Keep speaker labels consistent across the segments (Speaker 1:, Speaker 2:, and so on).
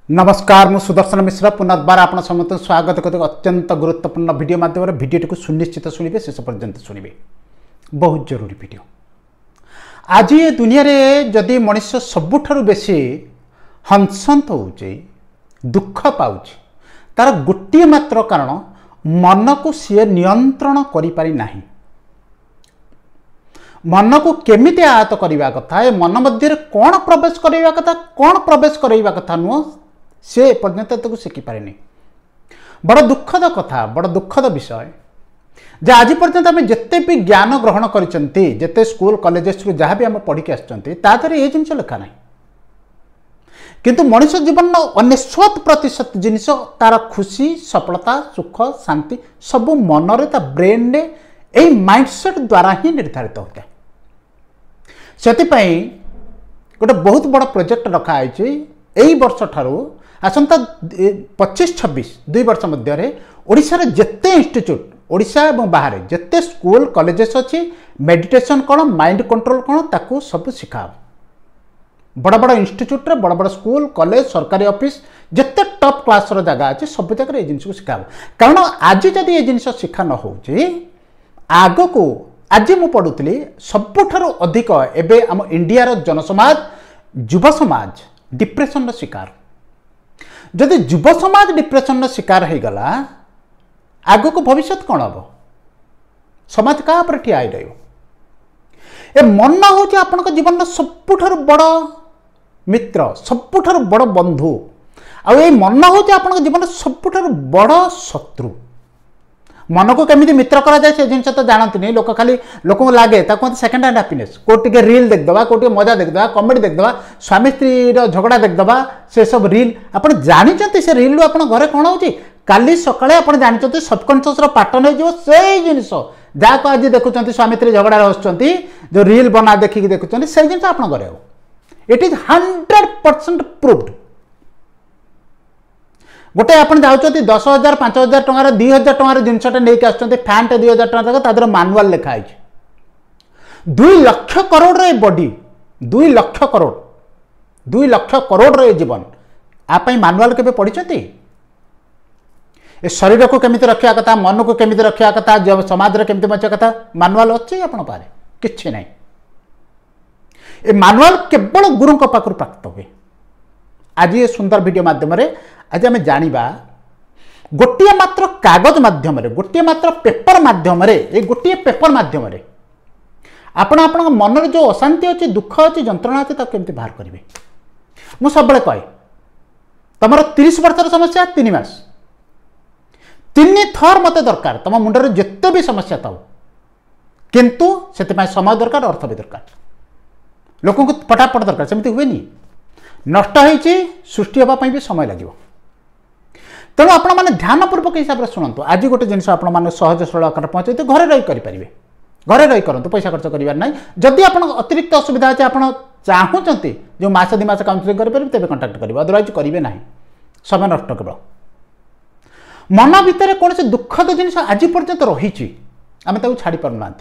Speaker 1: नमस्कार मु सुदर्शन मिश्र पुनर्बार आप समस्त स्वागत करते अत्यंत गुरुत्वपूर्ण वीडियो माध्यम वीडियो को सुनिश्चित शुणिबे शेष पर्यंत शुणिबे बहुत जरूरी वीडियो। आज ये दुनिया रे जदि मनुष्य सबुठारु बेसी हंसंत होउचे दुख पाउचे तार गोटे मात्र कारण मन को सी नियंत्रण करि पारि नाही। मन को केमिति आयत्त करवा कथा ए मन मध्य कौन प्रवेश करवा कथा कौन प्रवेश करवा कथा नुह से पर्यंत तो शिखिपारे बड़ दुखद कथा बड़ दुखद विषय जे आज पर्यंत आम जिते भी ज्ञान ग्रहण करते जिते स्कूल कॉलेजेस जहाँ भी आम पढ़ी आसर ये जिन लिखा ना किंतु मनुष्य जीवन अनेश्वत प्रतिशत जिनिस तार खुशी सफलता सुख शांति सब मनरे ता ब्रेन रे ए माइंडसेट द्वारा ही निर्धारित होता है। से गोटे बहुत बड़ प्रोजेक्ट रखाई यही वर्ष ठारू आसंता 25-26 2 वर्ष मध्य ओडिशा रे जेते इंस्टीट्यूट ओडिशा एवं बाहर जेते स्कूल कॉलेजेस अच्छी मेडिटेशन कौन माइंड कंट्रोल कौन ताकू सब शिखा बड़ बड़ इंस्टीट्यूट रे बड़ बड़ स्कूल कॉलेज सरकारी ऑफिस जिते टॉप क्लास रो जगह अच्छी सब जगह ये जिनिस को शिखा कारण आज जदि ये जिनिस शिखा न हो आग को आज मु पढ़ुली सबुठारु अधिक एबे आम इंडिया रो जनसमाज युवा समाज डिप्रेशन रो शिकार जदि युव समाज डिप्रेशन शिकार हो गला आग को भविष्य कौन हम समाज क्या ठिया ए मन हूँ आपण जीवन सबुठारु बड़ मित्र सबुठारु बड़ बंधु आ मन हूँ आपण जीवन सबुठारु बड़ शत्रु। मन को केमिति मित्र करा जाए से जिनस तो जानती नहीं लोक खाली लोक लगे कहते सेकेंड हैंड हैप्पीनेस कोटे रील देखदे कोटे मजा देखदे कमेडी देखदे स्वामी स्त्री झगड़ा देखदे से सब रील आप जानते से रील आप घरे कौन हो काली सकाळे आप जानते सबकनसीयस पाटर्न हो से जिनस जहाँ को आज देखुं स्वामी स्त्री झगड़ा हसुँच जो रील बना देखिक देखुं से जिन आप घरे हो इट इज 100% प्रूव्ड। गोटे आप जाऊँच 10,000 5,000 टकर 2,000 टकर जिनसटा नहीं आसुँच फैंटे 2,000 टका तादर मानुआल लिखाई 2 लाख करोड़ रे बॉडी 2 लाख करोड़ 2 लाख करोड़ रे जीवन आप मानुआल के पढ़ी ए शरीर को केमिति रखा कथा मन को केमिति रखा कथा जब समाज रे केमिति बचा कथा मानुआल अच्छे आपण पारे किछि नहीं ए मानुआल केवल गुरु को पाखु प्राप्त हुए। आज ये सुंदर वीडियो माध्यम आज आम जाना गोटे मात्र कागज माध्यम गोटे मात्र पेपर माध्यम गोटे पेपर माध्यम आपण मन जो अशांति अच्छी दुख अच्छी जंत्रणा अच्छी केमती बाहर करेंगे। मुझे सब कहे तुम 30 वर्षर समस्या 3 मास 3 थर मत दरकार तुम मुंडर जिते भी समस्या था किंतु से समय दरकार अर्थ भी दरकार लोक फटाफट दरकार सेमती हुए नष्ट होती सृष्टि हाँपाई भी समय लगे तेणु आपण मैंने ध्यानपूर्वक हिसाब से शुणु आज गोटे जिन आप सहज सरल आकार पहुँचे घरे रही करेंगे घरे रही करूँ पैसा खर्च करार ना जदि आप अतिरिक्त असुविधा अच्छे आप चाहूँगी जो मास 2 मास काउंसलिंग करेंगे तेज कंटाक्ट करेंगे अदरवाइज करेंगे ना समय नष्ट केवल मन भितर कौन से दुखद जिन आज पर्यंत रही आम छाड़ी पारना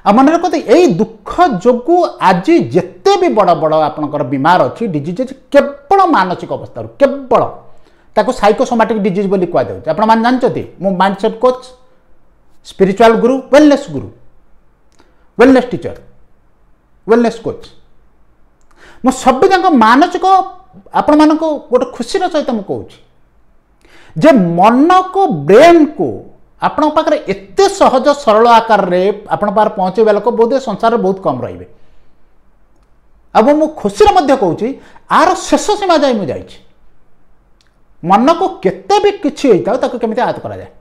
Speaker 1: आ मन रखते यही दुख जो आज जिते भी बड़ बड़ आपंकर बीमार अच्छी डिजीज केवल मानसिक अवस्था केवल ताको साइकोसोमैटिक डिजीज बोली कहुच्छे आप जानते मो माइंडसेट कोच स्पिरिचुअल गुरु वेलनेस टीचर वेलनेस कोच मो सब जाक मानसिक आपण मान गोटे खुशीर सहित मुझे कहूँ जे मन को ब्रेन को आपण पाखे एते सहज सरल आकार रे आपण पार पहुँचेबा लोक बोधे संसार बहुत कम रही अब मु खुशी कहूँ आर शेष सीमा जाए मुझे मन को केते भी किसी होता ताको केमिति आयत्त करा जाए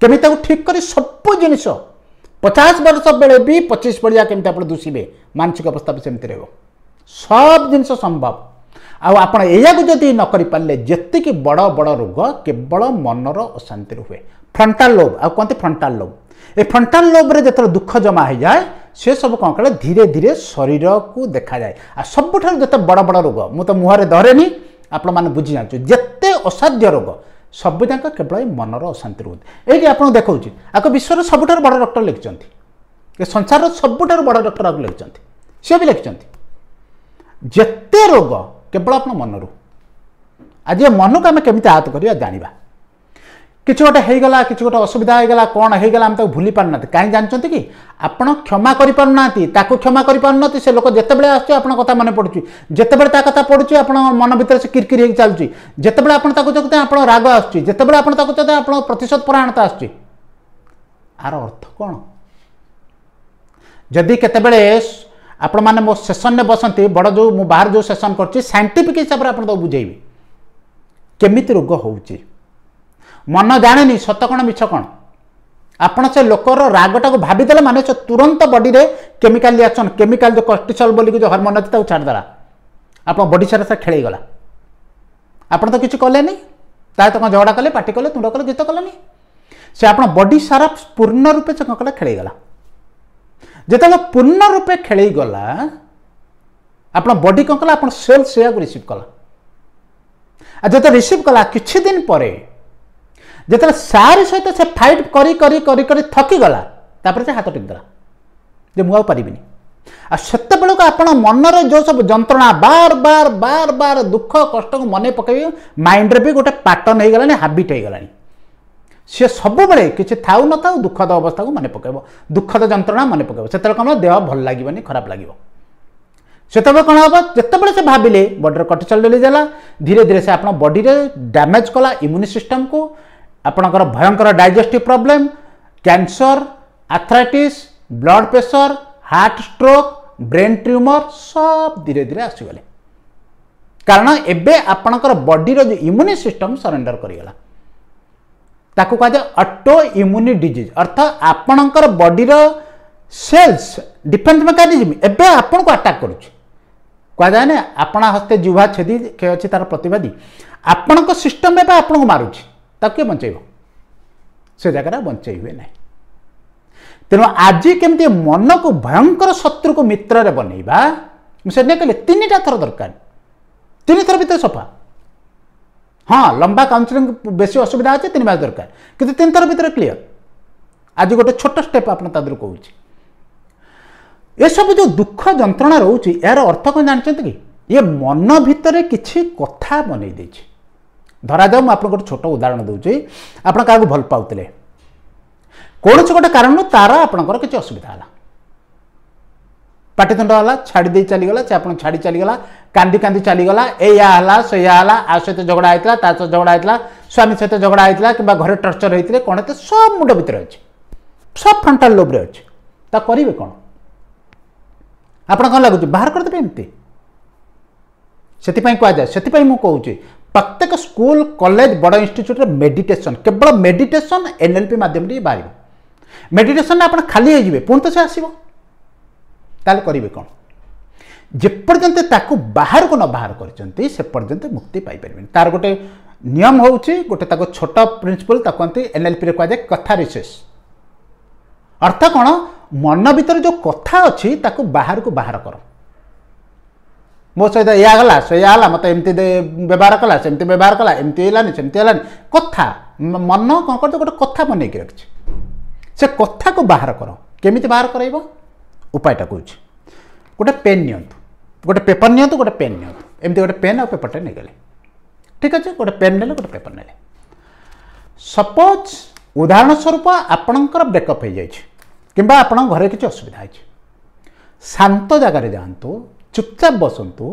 Speaker 1: केमिति ठीक कर सब जिनिस 50 वर्ष बेले भी 25 बढ़िया केमिति आप दूषिबे मानसिक अवस्था भी सेमती रहो सब जिनिस संभव आपण या जदि न करि पारले जेतिकी बड़ बड़ रोग केवल मनर अशांति हुए। फ्रंटाल लोब आ कहते फ्रंटाल लोब ए फ्रंटाल लोब रे जतरे दुख जमा हो जाए से सब कौन कले धीरे धीरे शरीर को देखा जाए आ सबुठार जते बड़ बड़ रोग मु तो मुहरे धरेनी आपण माने बुझी जाचु जेते असाध्य रोग सब जाक केवल मनर अशांति रोग ये आपको देखा आको विश्व सबुठार बड़ डॉक्टर लिखिं संसार सबुठार बड़ डॉक्टर आगे लिखिं सी भी लिखिं जेते रोग केवल आप मनरू आज ये मन को आम केमी आहत करवा जाना किसी गोटे होगला किसी गोटे असुविधा होगला कौन होगला आम भूली पारना कहीं जानते कि आपड़ क्षमा करना क्षमा करना से लोक जितेबाला आप कथा मन पड़ू जितेबाला कथा पड़ू आप मन भर से किरकिर हो चलुची जितेबाला आप राग आसतेबाला आप प्रतिशोध परायणता आर अर्थ कौन जदि केतेबेले आपण मैंने मो सेसन में बसती बड़ जो मु बाहर जो सेसन कर साइंटिफिक हिसाब से आपको बुझेबी केमिति रोग होउची मन जाने सत कण मिछ कण आपण से लोकर रागटा को भावीदे माने से तुरंत बॉडी रे केमिकल रिएक्शन केमिकल जो कोर्टिसोल बोली जो हार्मोन अच्छी छाड़देला आप बॉडी सारा से खेल गला आपड़ तो किसी कले ता तो झगड़ा कले पार्टी कले तुंड कले गीत कले से आप बॉडी सारा पूर्ण रूपे से कला खेल गला जिते पूर्ण रूपे खेल गला आप बॉडी कौन कला आप सेल से रिसीव कला जो रिसीव कला किछि दिन पर जिते सारी सहित से फाइट करी करी करी करी थकी गला तापर से हाथ टेकदेला जे मु पारि आते बेलू आप मनरे जो सब जंत्रणा बार बार बार बार दुख कष्ट को मन पकड़ माइंड रे भी गोटे पैटर्न हो गलानी हाबिट हो गलानी सी सब बेले किसी थाउ न था दुखद अवस्था को मन पकड़ दुखद जंत्रणा मन पकड़ से कौन देह भल लगे खराब लगे से कौन हम जिते से भाविले बॉडी कोर्टिसोल रिलीज है धीरे धीरे से आप बॉडी रे डैमेज कला इम्यून सिस्टम को आपणकर भयंकर digestive problem cancer arthritis blood pressure heart stroke brain tumour सब धीरे धीरे आसीगले कारण एबे आपणकर बॉडी रो जो इम्यून सिस्टम सरेंडर करिगला ताकू कहा जाए ऑटो इम्यून डिजीज अर्थात आपणकर बॉडी रो सेल्स डिफेंस मेकानिज्म एबे आपन को अटैक करुछि कहा जाए ना आपण हस्ते जिह्वा छेदी के अच्छी तार प्रतिवादी आपण सिस्टम एबे आपन को मारुछि ताके बंचेब से जगह बंचे हुए ना तेणु आज केमती मन को भयंकर शत्रु को मित्र रे बनइबा मुझे कहले 3टा थर दरकार 3 थर भीतर सफा हाँ लंबा काउंसलिंग बेसी असुविधा अच्छे 3 मास दरकार किंतु 3 थर भीतर क्लियर आज गोटे छोट स्टेप आप कहूँ ये सब जो दुख जंत्रणा रोचे यार अर्थ कौन जानते कि ये मन भितर किसी कथा बनई देछि धरा जाऊ मुझे आपको गोटे छोट उदाहरण दूसरी आप भल पाते कौन से गोटे कारण तार आपंकर किसी असुविधा है पाटितुंड है छाड़ी दे चलीगला से आप छाड़ी चलीगला कांदी कांदी चलीगला या से आ सहित झगड़ा होता ता सहित झगड़ा होता स्वामी सहित झगड़ा होता कि घर टर्चर होते कौन होते सब मुंड भितर अच्छे सब फ्रंटाल लोब्रे अच्छे ता करेंगे कौन आप कौन लगुच बाहर करदे एमती से कहुए से मुझे प्रत्येक स्कूल कॉलेज बड़ इंस्टीट्यूट मेडिटेशन केवल मेडिटेशन एनएलपी माध्यम बाहर मेडिटेशन आप खाली हो पुणी तो से आसो ताल करेंगे कौन जेपर्यंत ताकू बाहर को न बाहर कर से पर्यंत मुक्ति पाइपर तार गोटे नियम हूँ गोटे छोट प्रिंसिपल कहते एनएलपी कहुए कथा रिसर्च अर्थात कौन मन भीतर जो कथा अच्छी ताकू बाहर को बाहर कर मो सहित या गला से या मत एमती व्यवहार कला सेमती व्यवहार कला एमती है सेमती है कथा मन कौन कर गोटे कथा बनई रखी से कथा को बाहर कर केमी बाहर कर उपायटा कौन गोटे पेन नियंतु गोटे पेपर नियंतु गोटे पेन नियंतु एमती गोटे पेन और पेपरटे नहीं गले ठीक अच्छे गोटे पेन ने गोटे पेपर ने सपोज उदाहरण स्वरूप आपणकर ब्रेकअप हो जाए कि घर किसी असुविधा है शांत जगार जातु चुपचाप बसतु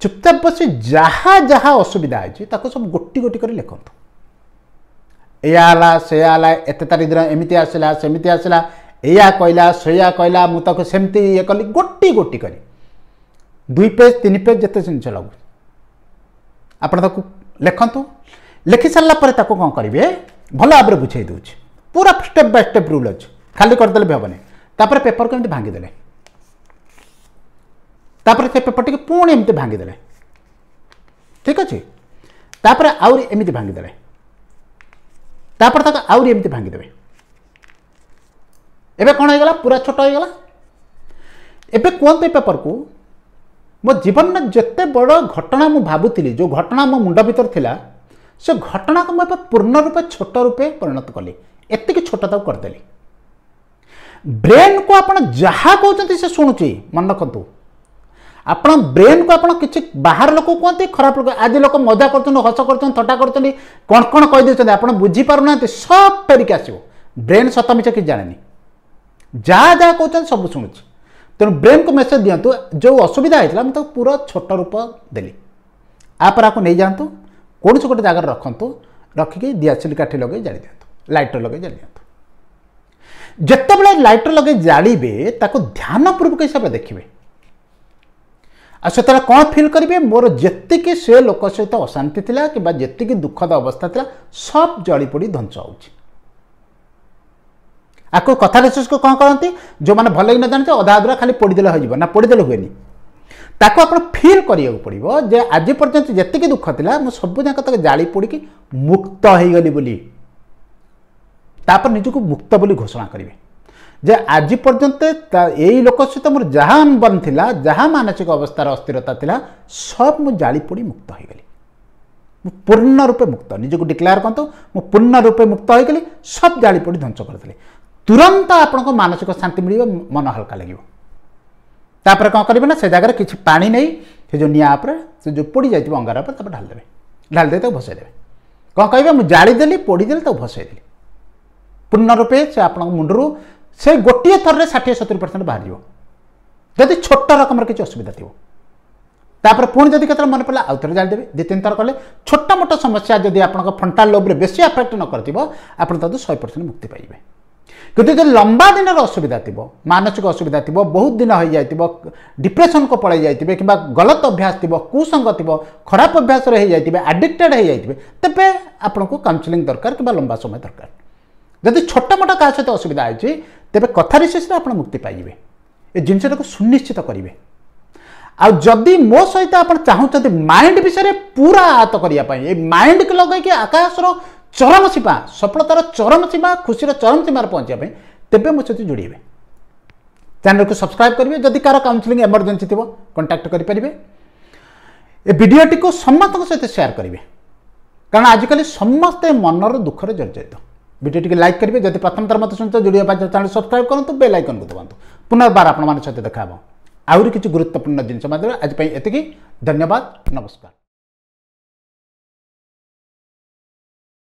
Speaker 1: चुपचाप बस जहाँ जहाँ असुविधा है सब गोटी गोटी कर लिखतु या से एत तारीख दिन एमती आसला सेमती आसला या कहला से कहला मुझे सेमती ये कली गोटी गोटी कर 2 पेज 3 पेज जिते जिन लगू आप लिखतु लिखि सारापर कौन करेंगे भल भाव में बुझे दूसरी पूरा स्टेप बाय स्टेप रूल अच्छे खाली करदे भी हेनी तापर पेपर को एमती भांगीदे तापर से पेपर टी पुणी एमती भांगीदे ठीक अच्छे तापर आउरी एमती भांगीदे तापर तक आउरी एमती भांगीदे एबे कौन होगा पूरा छोट होगा एबे कहते पेपर को मो जीवन में जिते बड़ घटना मु भावुली जो घटना मो मुंड भीतर थिला से घटना को मुझे पूर्ण रूपे छोट रूपे परिणत कली एतिक छोट तक करदेली ब्रेन को आप जहाँ कहते से शुणुची मन रखु ଆପଣ ବ୍ରେନ୍ को ଆପଣ କିଛି ବାହାର ଲୋକ କୁହନ୍ତି ଖରାପ ଲୋକ ଆଜି ଲୋକ ମଜା କରୁଛନ୍ତି ହସ କରୁଛନ୍ତି ଥଟ୍ଟା କରୁଛନ୍ତି କ'ଣ କ'ଣ କହିଦେଉଛନ୍ତି ଆପଣ ବୁଝିପାରୁନାହାନ୍ତି ସବ ଫେରିକି ଆସିବ ବ୍ରେନ୍ ସତ ମିଛ କିଛି ଜାଣେନି ଯାହା ଯାହା କହୁଛନ୍ତି ସବୁ ଶୁଣୁଛି ତେଣୁ ବ୍ରେନ୍କୁ ମେସେଜ ଦିଅନ୍ତୁ ଯେଉଁ ଅସୁବିଧା ହେଇଥିଲା ମୁଁ ତାକୁ ପୁରା ଛୋଟ ରୂପ ଦେଲି ଆପରେ ଆକୁ ନେଇଯାଆନ୍ତୁ କୌଣସି ଗୋଟେ ଜାଗାରେ ରଖନ୍ତୁ ରଖିକି ଦିଆସିଲି କାଠି ଲଗାଇ ଜାଳି ଦିଅନ୍ତୁ ଲାଇଟର ଲଗାଇ ଜାଳି ଦିଅନ୍ତୁ ଯେତେବେଳେ ଲାଇଟର ଲଗାଇ ଜାଳିବେ ତାକୁ ଧ୍ୟାନପୂର୍ବକ ହିସାବରେ ଦେଖିବେ ଆଉ ସେତେବେଳେ କ'ଣ ଫିଲ୍ କରିବେ ମୋର ଯେତିକି ସେ ଲୋକ ସହିତ ଅଶାନ୍ତି ଥିଲା କିମ୍ବା ଯେତିକି ଦୁଃଖଦ ଅବସ୍ଥା ଥିଲା ସବ ଜଳି ପୋଡ଼ି ଧ୍ୱଂସ ହେଉଛି ଆକୁ କଥା ବିଶେଷକୁ କ'ଣ କରନ୍ତି ଯେଉଁମାନେ ଭଲ କି ନ ଜାଣିଛନ୍ତି ଅଧା ଅଧୁରା ଖାଲି ପୋଡ଼ିଦେଲେ ହୋଇଯିବ ନା ପୋଡ଼ିଦେଲେ ହୁଏନି ତାକୁ ଆପଣ ଫିଲ୍ କରିବାକୁ ପଡ଼ିବ ଯେ ଆଜି ପର୍ଯ୍ୟନ୍ତ ଯେତିକି ଦୁଃଖ ଥିଲା ମୁଁ ସବୁଯାକ ତାକୁ ଜାଳି ପୋଡ଼ିକି ମୁକ୍ତ ହେଇଗଲି ବୋଲି ତାପରେ ନିଜକୁ ମୁକ୍ତ ବୋଲି ଘୋଷଣା କରିବେ ଯେ ଆଜି ପର୍ଯ୍ୟନ୍ତ ଏଇ ଲୋକ ସହିତ ମୋର ଯାହା ଅନବନ ଥିଲା ଯାହା ମାନସିକ ଅବସ୍ଥାର ଅସ୍ଥିରତା ଥିଲା ସବ ମୁଁ ଜାଳି ପୋଡ଼ି ମୁକ୍ତ ହୋଇଗଲି ମୁଁ ପୂର୍ଣ୍ଣ ରୂପେ ମୁକ୍ତ ନିଜକୁ ଡିକ୍ଲେୟାର କରନ୍ତୁ ମୁଁ ପୂର୍ଣ୍ଣ ରୂପେ ମୁକ୍ତ ହୋଇଗଲି ସବ ଜାଳି ପୋଡ଼ି ଧ୍ୱଂସ କରିଦେଲି ତୁରନ୍ତ ଆପଣଙ୍କ ମାନସିକ ଶାନ୍ତି ମିଳିବ ମନ ହାଲକା ଲାଗିବ ତାପରେ କ'ଣ କରିବେ ନା ସେ ଜାଗାରେ କିଛି ପାଣି ନେଇ ସେ ଯେଉଁ ନିଆଁ ଉପରେ ସେ ଯେଉଁ ପୋଡ଼ି ଯାଇଥିବ ଅଙ୍ଗାର ଉପରେ ତାପରେ ଢାଳିଦେବେ ଢାଳିଦେଇ ତାକୁ ଭସାଇଦେବେ କ'ଣ କହିବେ ମୁଁ ଜାଳିଦେଲି ପୋଡ଼ିଦେଲି ତାକୁ ଭସାଇଦେଲି ପୂର୍ଣ୍ଣ ରୂପେ ସେ ଆପଣଙ୍କ ମୁଣ୍ଡରୁ ସେ ଗୋଟିଏ ଥରରେ 60-70% ବାହାରିଯିବ ଯଦି ଛୋଟ ରକମର କିଛି ଅସୁବିଧା ଥିବ ତାପରେ ପୁଣି ଯଦି କେତେବେଳେ ମନେ ପଡ଼ିଲା ଆଉ ଥରେ ଜାଳିଦେବେ 2-3 ଥର କଲେ ଛୋଟ ମୋଟ ସମସ୍ୟା ଯଦି ଆପଣଙ୍କ ଫ୍ରଣ୍ଟାଲ ଲୋବରେ ବେଶୀ ଆଫେକ୍ଟ ନ କରିଥିବ ଆପଣ ତାକୁ 100% ମୁକ୍ତି ପାଇବେ କିନ୍ତୁ ଯଦି ଲମ୍ବା ଦିନର ଅସୁବିଧା ଥିବ ମାନସିକ ଅସୁବିଧା ଥିବ ବହୁତ ଦିନ ହୋଇଯାଇଥିବ ଡିପ୍ରେସନକୁ ପଳାଇ ଯାଇଥିବେ କିମ୍ବା ଗଲତ ଅଭ୍ୟାସ ଥିବ କୁସଙ୍ଗ ଥିବ ଖରାପ ଅଭ୍ୟାସରେ ହୋଇଯାଇଥିବେ ଆଡିକ୍ଟେଡ୍ ହୋଇଯାଇଥିବେ ତେବେ ଆପଣଙ୍କୁ କାଉନସିଲିଂ ଦରକାର କିମ୍ବା ଲମ୍ବା ସମୟ ଦରକାର ଯଦି ଛୋଟ ମୋଟ କାହା ସହିତ ଅସୁବିଧା ହେଇଛି ତେବେ କଥା ବିଶେଷରେ ଆପଣ ମୁକ୍ତି ପାଇଯିବେ ଏ ଜିନିଷଟାକୁ ସୁନିଶ୍ଚିତ କରିବେ ଆଉ ଯଦି ମୋ ସହିତ ଆପଣ ଚାହୁଁଛନ୍ତି ମାଇଣ୍ଡ ବିଷୟରେ ପୁରା ଆୟତ୍ତ କରିବା ପାଇଁ ଏ ମାଇଣ୍ଡକୁ ଲଗାଇକି ଆକାଶର ଚରମ ସୀମା ସଫଳତାର ଚରମ ସୀମା ଖୁସିର ଚରମ ସୀମାରେ ପହଞ୍ଚିବା ପାଇଁ ତେବେ ମୋ ସହିତ ଯୋଡ଼ିବେ ଚ୍ୟାନେଲକୁ ସବସ୍କ୍ରାଇବ୍ କରିବେ ଯଦି କାହାର କାଉନସିଲିଂ ଏମର୍ଜେନ୍ସି ଥିବ କଣ୍ଟାକ୍ଟ କରିପାରିବେ ଏ ଭିଡ଼ିଓଟିକୁ ସମସ୍ତଙ୍କ ସହିତ ସେୟାର କରିବେ କାରଣ ଆଜିକାଲି ସମସ୍ତେ ମନର ଦୁଃଖରେ ଜର୍ଜରିତ ভিডিওটিকে লাইক করবে যদি প্রথম থর মতো শুনছ যোড়িয়া পাই চ্যানেল সবসক্রাইব করতু বেল আইকন দবাতু পুনর্বার আপনার সহিত দেখা হব আহরি কিছু গুরুত্বপূর্ণ জিনিস মাধ্যমে আজ এতিকি ধন্যবাদ নমস্কার।